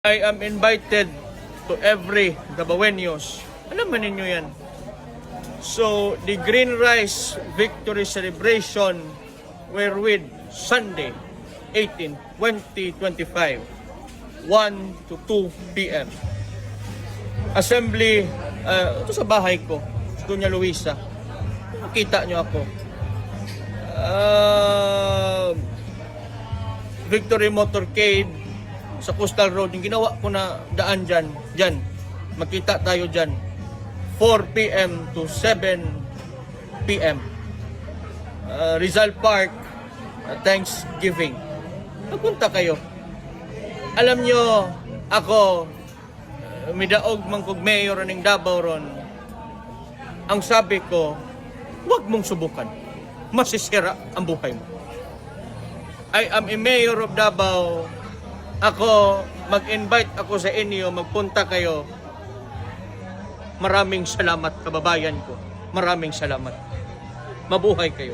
I am invited to every Dabaweños. Alam mo ninyo yan. So, the Green Rice Victory Celebration wherewith Sunday, 18, 2025, 1 to 2 p.m. Assembly, ito sa bahay ko, Doña Luisa. Makita nyo ako. Victory Motorcade sa Coastal Road, yung ginawa ko na daan dyan, makita tayo dyan, 4 p.m. to 7 p.m. Rizal Park, Thanksgiving. Napunta kayo. Alam nyo, ako, midaog man kog mayor ng Davao ron, ang sabi ko, huwag mong subukan. Masisira ang buhay mo. I am a mayor of Davao. Ako, mag-invite ako sa inyo, magpunta kayo. Maraming salamat, kababayan ko. Maraming salamat. Mabuhay kayo.